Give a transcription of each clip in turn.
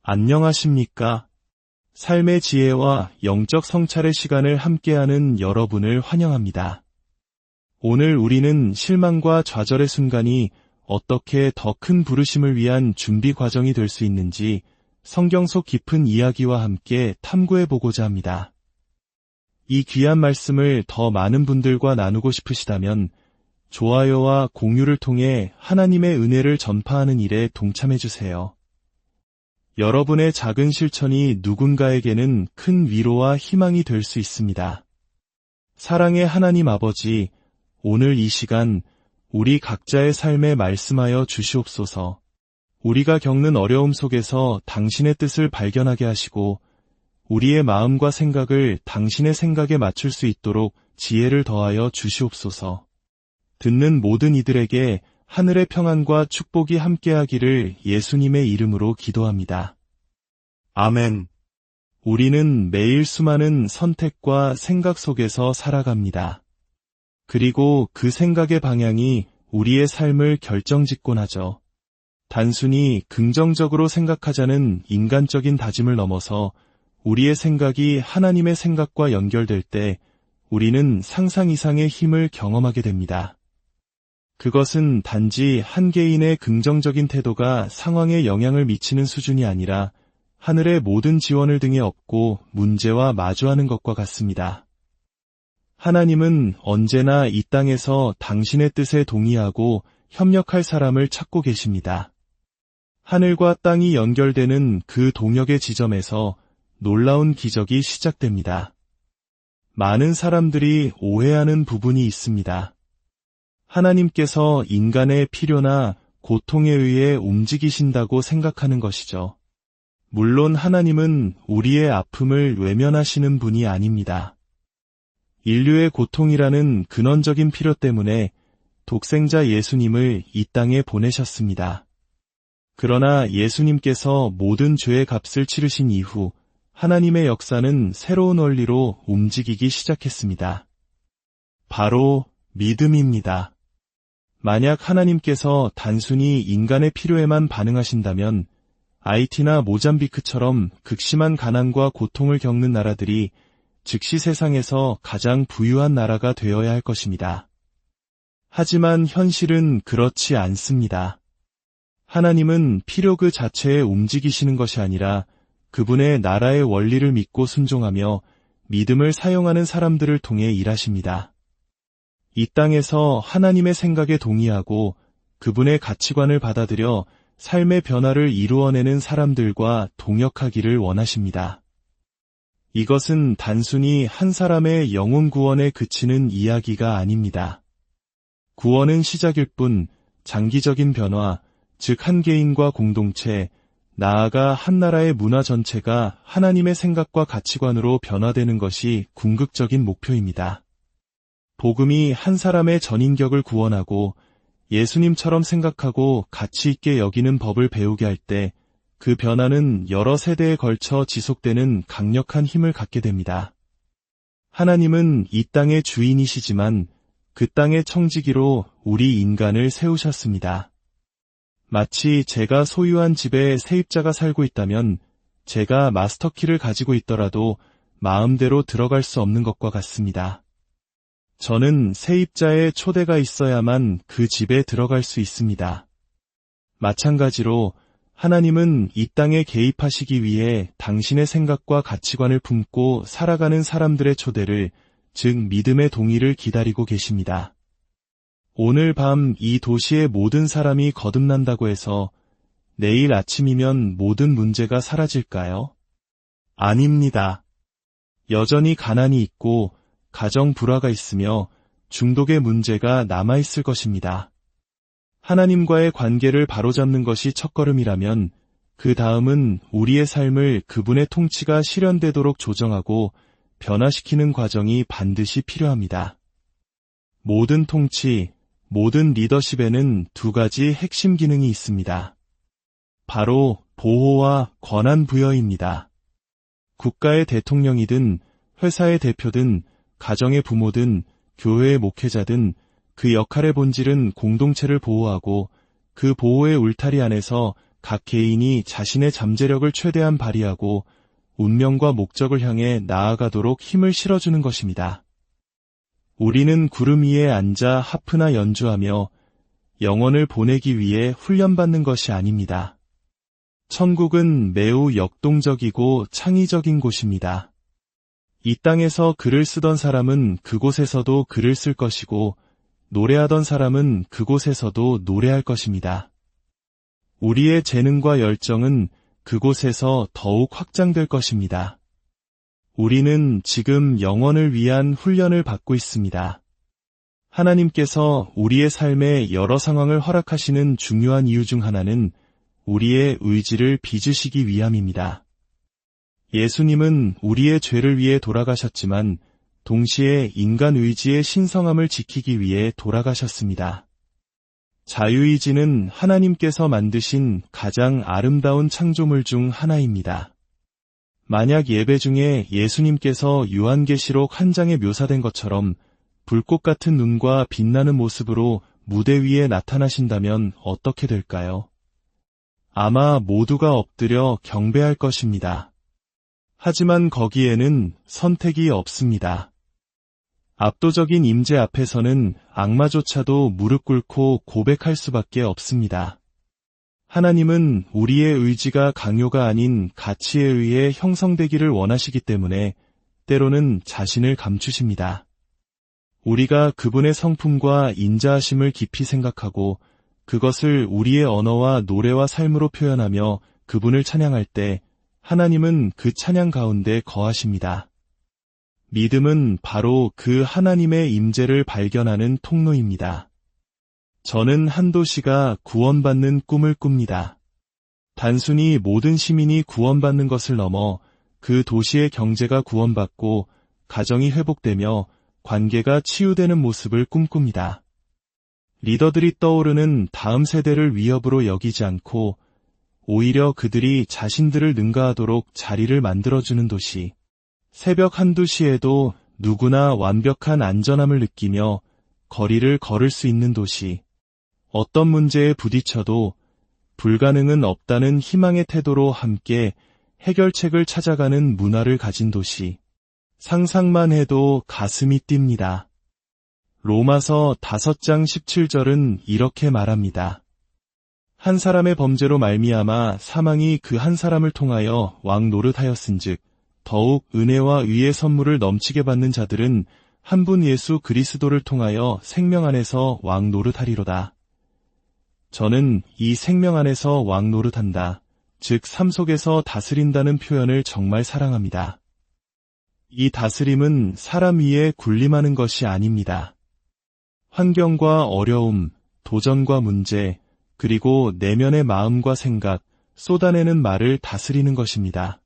안녕하십니까? 삶의 지혜와 영적 성찰의 시간을 함께하는 여러분을 환영합니다. 오늘 우리는 실망과 좌절의 순간이 어떻게 더 큰 부르심을 위한 준비 과정이 될 수 있는지 성경 속 깊은 이야기와 함께 탐구해보고자 합니다. 이 귀한 말씀을 더 많은 분들과 나누고 싶으시다면 좋아요와 공유를 통해 하나님의 은혜를 전파하는 일에 동참해주세요. 여러분의 작은 실천이 누군가에게는 큰 위로와 희망이 될 수 있습니다. 사랑의 하나님 아버지, 오늘 이 시간 우리 각자의 삶에 말씀하여 주시옵소서. 우리가 겪는 어려움 속에서 당신의 뜻을 발견하게 하시고 우리의 마음과 생각을 당신의 생각에 맞출 수 있도록 지혜를 더하여 주시옵소서. 듣는 모든 이들에게 하늘의 평안과 축복이 함께하기를 예수님의 이름으로 기도합니다. 아멘. 우리는 매일 수많은 선택과 생각 속에서 살아갑니다. 그리고 그 생각의 방향이 우리의 삶을 결정짓곤 하죠. 단순히 긍정적으로 생각하자는 인간적인 다짐을 넘어서 우리의 생각이 하나님의 생각과 연결될 때 우리는 상상 이상의 힘을 경험하게 됩니다. 그것은 단지 한 개인의 긍정적인 태도가 상황에 영향을 미치는 수준이 아니라 하늘의 모든 지원을 등에 업고 문제와 마주하는 것과 같습니다. 하나님은 언제나 이 땅에서 당신의 뜻에 동의하고 협력할 사람을 찾고 계십니다. 하늘과 땅이 연결되는 그 동역의 지점에서 놀라운 기적이 시작됩니다. 많은 사람들이 오해하는 부분이 있습니다. 하나님께서 인간의 필요나 고통에 의해 움직이신다고 생각하는 것이죠. 물론 하나님은 우리의 아픔을 외면하시는 분이 아닙니다. 인류의 고통이라는 근원적인 필요 때문에 독생자 예수님을 이 땅에 보내셨습니다. 그러나 예수님께서 모든 죄의 값을 치르신 이후 하나님의 역사는 새로운 원리로 움직이기 시작했습니다. 바로 믿음입니다. 만약 하나님께서 단순히 인간의 필요에만 반응하신다면 아이티나 모잠비크처럼 극심한 가난과 고통을 겪는 나라들이 즉시 세상에서 가장 부유한 나라가 되어야 할 것입니다. 하지만 현실은 그렇지 않습니다. 하나님은 필요 그 자체에 움직이시는 것이 아니라 그분의 나라의 원리를 믿고 순종하며 믿음을 사용하는 사람들을 통해 일하십니다. 이 땅에서 하나님의 생각에 동의하고 그분의 가치관을 받아들여 삶의 변화를 이루어내는 사람들과 동역하기를 원하십니다. 이것은 단순히 한 사람의 영혼 구원에 그치는 이야기가 아닙니다. 구원은 시작일 뿐 장기적인 변화, 즉 한 개인과 공동체, 나아가 한 나라의 문화 전체가 하나님의 생각과 가치관으로 변화되는 것이 궁극적인 목표입니다. 복음이 한 사람의 전인격을 구원하고 예수님처럼 생각하고 가치 있게 여기는 법을 배우게 할 때 그 변화는 여러 세대에 걸쳐 지속되는 강력한 힘을 갖게 됩니다. 하나님은 이 땅의 주인이시지만 그 땅의 청지기로 우리 인간을 세우셨습니다. 마치 제가 소유한 집에 세입자가 살고 있다면 제가 마스터키를 가지고 있더라도 마음대로 들어갈 수 없는 것과 같습니다. 저는 세입자의 초대가 있어야만 그 집에 들어갈 수 있습니다. 마찬가지로 하나님은 이 땅에 개입하시기 위해 당신의 생각과 가치관을 품고 살아가는 사람들의 초대를, 즉 믿음의 동의를 기다리고 계십니다. 오늘 밤 이 도시의 모든 사람이 거듭난다고 해서 내일 아침이면 모든 문제가 사라질까요? 아닙니다. 여전히 가난이 있고 가정 불화가 있으며 중독의 문제가 남아있을 것입니다. 하나님과의 관계를 바로잡는 것이 첫걸음이라면 그 다음은 우리의 삶을 그분의 통치가 실현되도록 조정하고 변화시키는 과정이 반드시 필요합니다. 모든 통치, 모든 리더십에는 두 가지 핵심 기능이 있습니다. 바로 보호와 권한 부여입니다. 국가의 대통령이든 회사의 대표든 가정의 부모든 교회의 목회자든 그 역할의 본질은 공동체를 보호하고 그 보호의 울타리 안에서 각 개인이 자신의 잠재력을 최대한 발휘하고 운명과 목적을 향해 나아가도록 힘을 실어주는 것입니다. 우리는 구름 위에 앉아 하프나 연주하며 영혼을 보내기 위해 훈련받는 것이 아닙니다. 천국은 매우 역동적이고 창의적인 곳입니다. 이 땅에서 글을 쓰던 사람은 그곳에서도 글을 쓸 것이고 노래하던 사람은 그곳에서도 노래할 것입니다. 우리의 재능과 열정은 그곳에서 더욱 확장될 것입니다. 우리는 지금 영혼을 위한 훈련을 받고 있습니다. 하나님께서 우리의 삶에 여러 상황을 허락하시는 중요한 이유 중 하나는 우리의 의지를 빚으시기 위함입니다. 예수님은 우리의 죄를 위해 돌아가셨지만 동시에 인간 의지의 신성함을 지키기 위해 돌아가셨습니다. 자유의지는 하나님께서 만드신 가장 아름다운 창조물 중 하나입니다. 만약 예배 중에 예수님께서 요한계시록 한 장에 묘사된 것처럼 불꽃 같은 눈과 빛나는 모습으로 무대 위에 나타나신다면 어떻게 될까요? 아마 모두가 엎드려 경배할 것입니다. 하지만 거기에는 선택이 없습니다. 압도적인 임재 앞에서는 악마조차도 무릎 꿇고 고백할 수밖에 없습니다. 하나님은 우리의 의지가 강요가 아닌 가치에 의해 형성되기를 원하시기 때문에 때로는 자신을 감추십니다. 우리가 그분의 성품과 인자하심을 깊이 생각하고 그것을 우리의 언어와 노래와 삶으로 표현하며 그분을 찬양할 때 하나님은 그 찬양 가운데 거하십니다. 믿음은 바로 그 하나님의 임재를 발견하는 통로입니다. 저는 한 도시가 구원받는 꿈을 꿉니다. 단순히 모든 시민이 구원받는 것을 넘어 그 도시의 경제가 구원받고 가정이 회복되며 관계가 치유되는 모습을 꿈꿉니다. 리더들이 떠오르는 다음 세대를 위협으로 여기지 않고 오히려 그들이 자신들을 능가하도록 자리를 만들어주는 도시. 새벽 1~2시에도 누구나 완벽한 안전함을 느끼며 거리를 걸을 수 있는 도시. 어떤 문제에 부딪혀도 불가능은 없다는 희망의 태도로 함께 해결책을 찾아가는 문화를 가진 도시. 상상만 해도 가슴이 뜁니다. 로마서 5장 17절은 이렇게 말합니다. 한 사람의 범죄로 말미암아 사망이 그 한 사람을 통하여 왕 노릇하였은즉 더욱 은혜와 의의 선물을 넘치게 받는 자들은 한 분 예수 그리스도를 통하여 생명 안에서 왕 노릇하리로다. 저는 이 생명 안에서 왕 노릇한다, 즉 삶 속에서 다스린다는 표현을 정말 사랑합니다. 이 다스림은 사람 위에 군림하는 것이 아닙니다. 환경과 어려움, 도전과 문제, 그리고 내면의 마음과 생각, 쏟아내는 말을 다스리는 것입니다.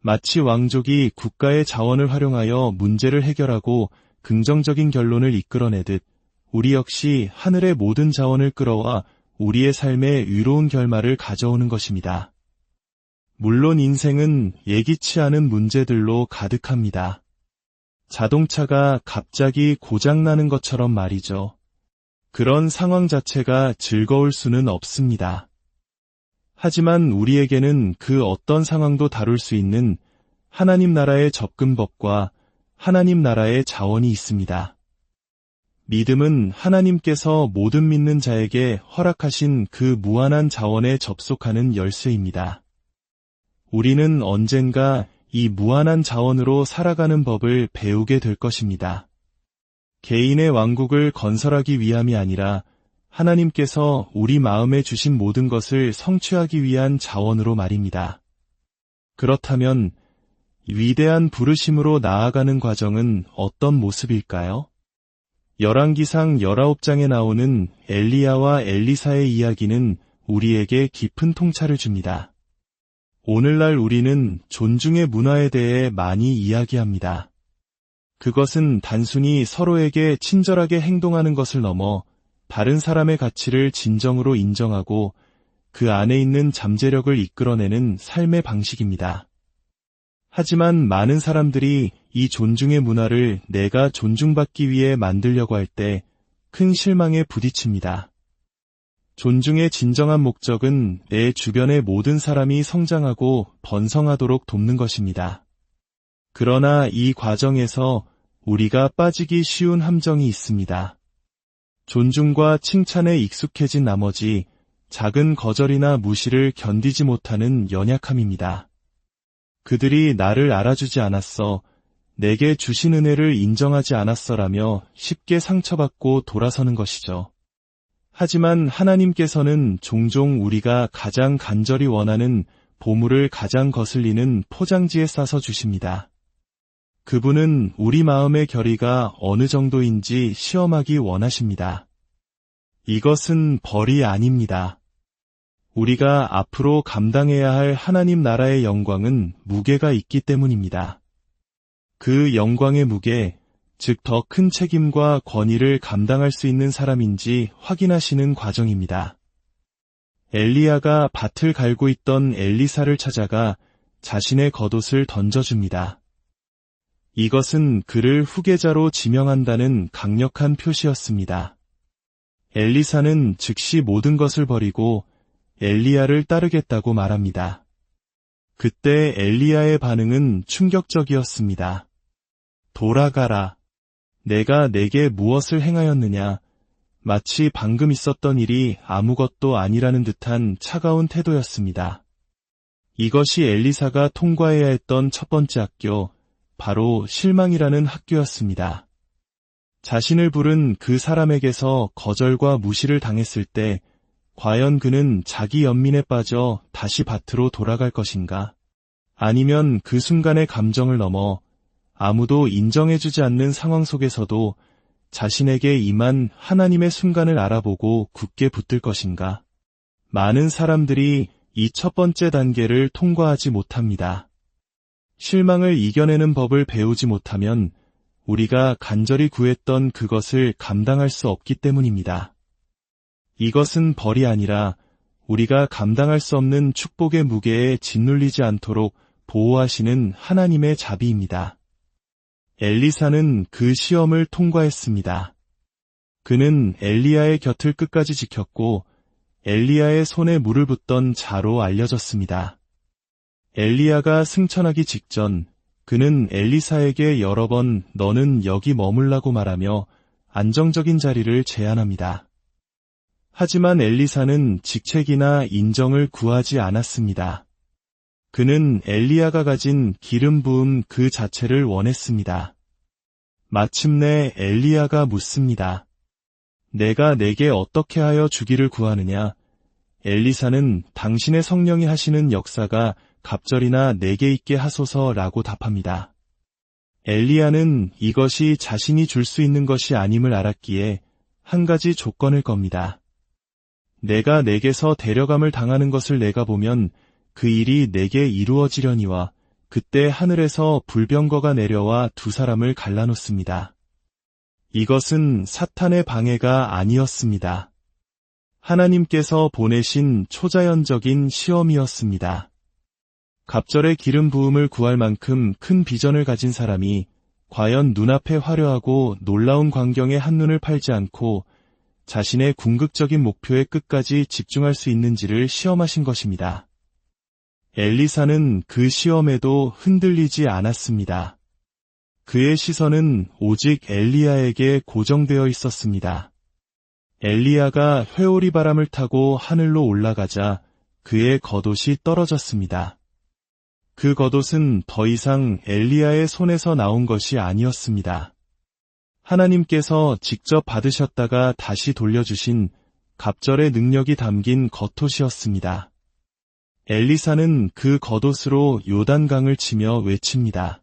마치 왕족이 국가의 자원을 활용하여 문제를 해결하고 긍정적인 결론을 이끌어내듯 우리 역시 하늘의 모든 자원을 끌어와 우리의 삶에 의로운 결말을 가져오는 것입니다. 물론 인생은 예기치 않은 문제들로 가득합니다. 자동차가 갑자기 고장나는 것처럼 말이죠. 그런 상황 자체가 즐거울 수는 없습니다. 하지만 우리에게는 그 어떤 상황도 다룰 수 있는 하나님 나라의 접근법과 하나님 나라의 자원이 있습니다. 믿음은 하나님께서 모든 믿는 자에게 허락하신 그 무한한 자원에 접속하는 열쇠입니다. 우리는 언젠가 이 무한한 자원으로 살아가는 법을 배우게 될 것입니다. 개인의 왕국을 건설하기 위함이 아니라 하나님께서 우리 마음에 주신 모든 것을 성취하기 위한 자원으로 말입니다. 그렇다면 위대한 부르심으로 나아가는 과정은 어떤 모습일까요? 열왕기상 19장에 나오는 엘리야와 엘리사의 이야기는 우리에게 깊은 통찰을 줍니다. 오늘날 우리는 존중의 문화에 대해 많이 이야기합니다. 그것은 단순히 서로에게 친절하게 행동하는 것을 넘어 다른 사람의 가치를 진정으로 인정하고 그 안에 있는 잠재력을 이끌어내는 삶의 방식입니다. 하지만 많은 사람들이 이 존중의 문화를 내가 존중받기 위해 만들려고 할 때 큰 실망에 부딪힙니다. 존중의 진정한 목적은 내 주변의 모든 사람이 성장하고 번성하도록 돕는 것입니다. 그러나 이 과정에서 우리가 빠지기 쉬운 함정이 있습니다. 존중과 칭찬에 익숙해진 나머지 작은 거절이나 무시를 견디지 못하는 연약함입니다. 그들이 나를 알아주지 않았어, 내게 주신 은혜를 인정하지 않았어라며 쉽게 상처받고 돌아서는 것이죠. 하지만 하나님께서는 종종 우리가 가장 간절히 원하는 보물을 가장 거슬리는 포장지에 싸서 주십니다. 그분은 우리 마음의 결의가 어느 정도인지 시험하기 원하십니다. 이것은 벌이 아닙니다. 우리가 앞으로 감당해야 할 하나님 나라의 영광은 무게가 있기 때문입니다. 그 영광의 무게, 즉 더 큰 책임과 권위를 감당할 수 있는 사람인지 확인하시는 과정입니다. 엘리야가 밭을 갈고 있던 엘리사를 찾아가 자신의 겉옷을 던져줍니다. 이것은 그를 후계자로 지명한다는 강력한 표시였습니다. 엘리사는 즉시 모든 것을 버리고 엘리야를 따르겠다고 말합니다. 그때 엘리야의 반응은 충격적이었습니다. 돌아가라. 내가 내게 무엇을 행하였느냐. 마치 방금 있었던 일이 아무것도 아니라는 듯한 차가운 태도였습니다. 이것이 엘리사가 통과해야 했던 첫 번째 학교, 바로 실망이라는 학교였습니다. 자신을 부른 그 사람에게서 거절과 무시를 당했을 때 과연 그는 자기 연민에 빠져 다시 밭으로 돌아갈 것인가? 아니면 그 순간의 감정을 넘어 아무도 인정해주지 않는 상황 속에서도 자신에게 임한 하나님의 순간을 알아보고 굳게 붙들 것인가? 많은 사람들이 이 첫 번째 단계를 통과하지 못합니다. 실망을 이겨내는 법을 배우지 못하면 우리가 간절히 구했던 그것을 감당할 수 없기 때문입니다. 이것은 벌이 아니라 우리가 감당할 수 없는 축복의 무게에 짓눌리지 않도록 보호하시는 하나님의 자비입니다. 엘리사는 그 시험을 통과했습니다. 그는 엘리야의 곁을 끝까지 지켰고 엘리야의 손에 물을 붓던 자로 알려졌습니다. 엘리야가 승천하기 직전 그는 엘리사에게 여러 번 너는 여기 머물라고 말하며 안정적인 자리를 제안합니다. 하지만 엘리사는 직책이나 인정을 구하지 않았습니다. 그는 엘리야가 가진 기름 부음 그 자체를 원했습니다. 마침내 엘리야가 묻습니다. 내가 내게 어떻게 하여 주기를 구하느냐? 엘리사는 당신의 성령이 하시는 역사가 갑절이나 내게 있게 하소서라고 답합니다. 엘리야는 이것이 자신이 줄 수 있는 것이 아님을 알았기에 한 가지 조건을 겁니다. 내가 내게서 데려감을 당하는 것을 내가 보면 그 일이 내게 이루어지려니와 그때 하늘에서 불병거가 내려와 두 사람을 갈라놓습니다. 이것은 사탄의 방해가 아니었습니다. 하나님께서 보내신 초자연적인 시험이었습니다. 갑절의 기름 부음을 구할 만큼 큰 비전을 가진 사람이 과연 눈앞에 화려하고 놀라운 광경에 한눈을 팔지 않고 자신의 궁극적인 목표에 끝까지 집중할 수 있는지를 시험하신 것입니다. 엘리사는 그 시험에도 흔들리지 않았습니다. 그의 시선은 오직 엘리야에게 고정되어 있었습니다. 엘리야가 회오리 바람을 타고 하늘로 올라가자 그의 겉옷이 떨어졌습니다. 그 겉옷은 더 이상 엘리야의 손에서 나온 것이 아니었습니다. 하나님께서 직접 받으셨다가 다시 돌려주신 갑절의 능력이 담긴 겉옷이었습니다. 엘리사는 그 겉옷으로 요단강을 치며 외칩니다.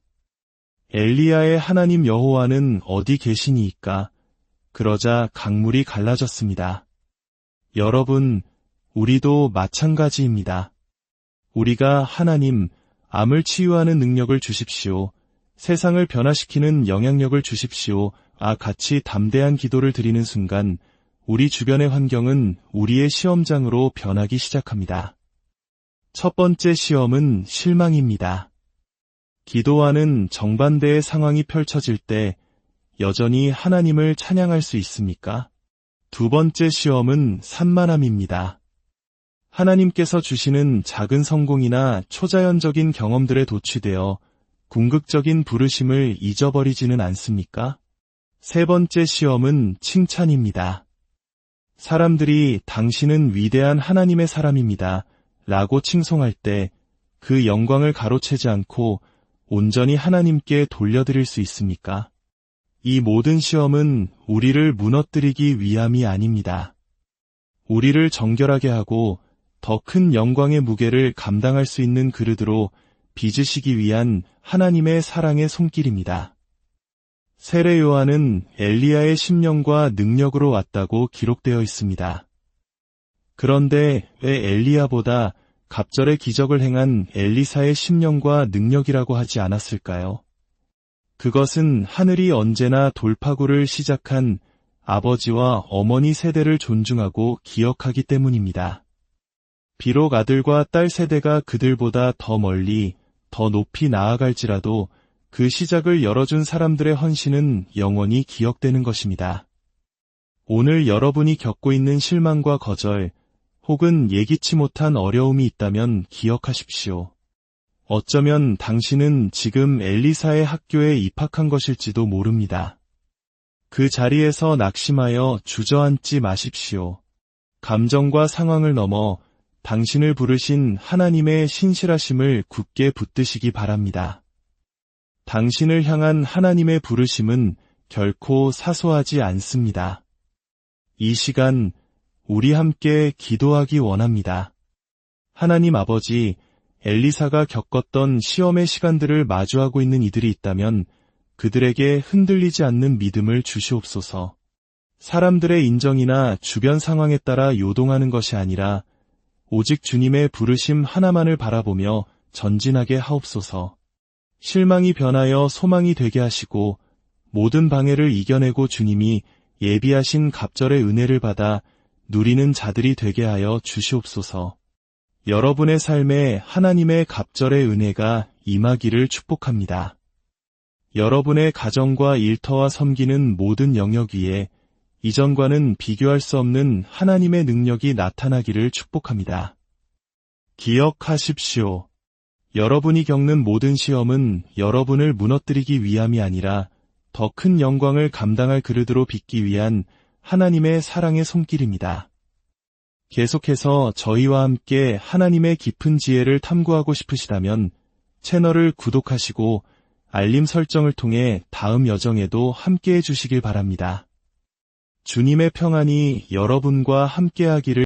엘리야의 하나님 여호와는 어디 계시니이까? 그러자 강물이 갈라졌습니다. 여러분, 우리도 마찬가지입니다. 우리가 하나님, 암을 치유하는 능력을 주십시오. 세상을 변화시키는 영향력을 주십시오. 같이 담대한 기도를 드리는 순간 우리 주변의 환경은 우리의 시험장으로 변하기 시작합니다. 첫 번째 시험은 실망입니다. 기도와는 정반대의 상황이 펼쳐질 때 여전히 하나님을 찬양할 수 있습니까? 두 번째 시험은 산만함입니다. 하나님께서 주시는 작은 성공이나 초자연적인 경험들에 도취되어 궁극적인 부르심을 잊어버리지는 않습니까? 세 번째 시험은 칭찬입니다. 사람들이 당신은 위대한 하나님의 사람입니다 라고 칭송할 때 그 영광을 가로채지 않고 온전히 하나님께 돌려드릴 수 있습니까? 이 모든 시험은 우리를 무너뜨리기 위함이 아닙니다. 우리를 정결하게 하고 더 큰 영광의 무게를 감당할 수 있는 그릇으로 빚으시기 위한 하나님의 사랑의 손길입니다. 세례 요한은 엘리야의 심령과 능력으로 왔다고 기록되어 있습니다. 그런데 왜 엘리야보다 갑절의 기적을 행한 엘리사의 심령과 능력이라고 하지 않았을까요? 그것은 하늘이 언제나 돌파구를 시작한 아버지와 어머니 세대를 존중하고 기억하기 때문입니다. 비록 아들과 딸 세대가 그들보다 더 멀리, 더 높이 나아갈지라도 그 시작을 열어준 사람들의 헌신은 영원히 기억되는 것입니다. 오늘 여러분이 겪고 있는 실망과 거절, 혹은 예기치 못한 어려움이 있다면 기억하십시오. 어쩌면 당신은 지금 엘리사의 학교에 입학한 것일지도 모릅니다. 그 자리에서 낙심하여 주저앉지 마십시오. 감정과 상황을 넘어 당신을 부르신 하나님의 신실하심을 굳게 붙드시기 바랍니다. 당신을 향한 하나님의 부르심은 결코 사소하지 않습니다. 이 시간 우리 함께 기도하기 원합니다. 하나님 아버지, 엘리사가 겪었던 시험의 시간들을 마주하고 있는 이들이 있다면 그들에게 흔들리지 않는 믿음을 주시옵소서. 사람들의 인정이나 주변 상황에 따라 요동하는 것이 아니라 오직 주님의 부르심 하나만을 바라보며 전진하게 하옵소서. 실망이 변하여 소망이 되게 하시고 모든 방해를 이겨내고 주님이 예비하신 갑절의 은혜를 받아 누리는 자들이 되게 하여 주시옵소서. 여러분의 삶에 하나님의 갑절의 은혜가 임하기를 축복합니다. 여러분의 가정과 일터와 섬기는 모든 영역 위에 이전과는 비교할 수 없는 하나님의 능력이 나타나기를 축복합니다. 기억하십시오. 여러분이 겪는 모든 시험은 여러분을 무너뜨리기 위함이 아니라 더 큰 영광을 감당할 그릇으로 빚기 위한 하나님의 사랑의 손길입니다. 계속해서 저희와 함께 하나님의 깊은 지혜를 탐구하고 싶으시다면 채널을 구독하시고 알림 설정을 통해 다음 여정에도 함께해 주시길 바랍니다. 주님의 평안이 여러분과 함께하기를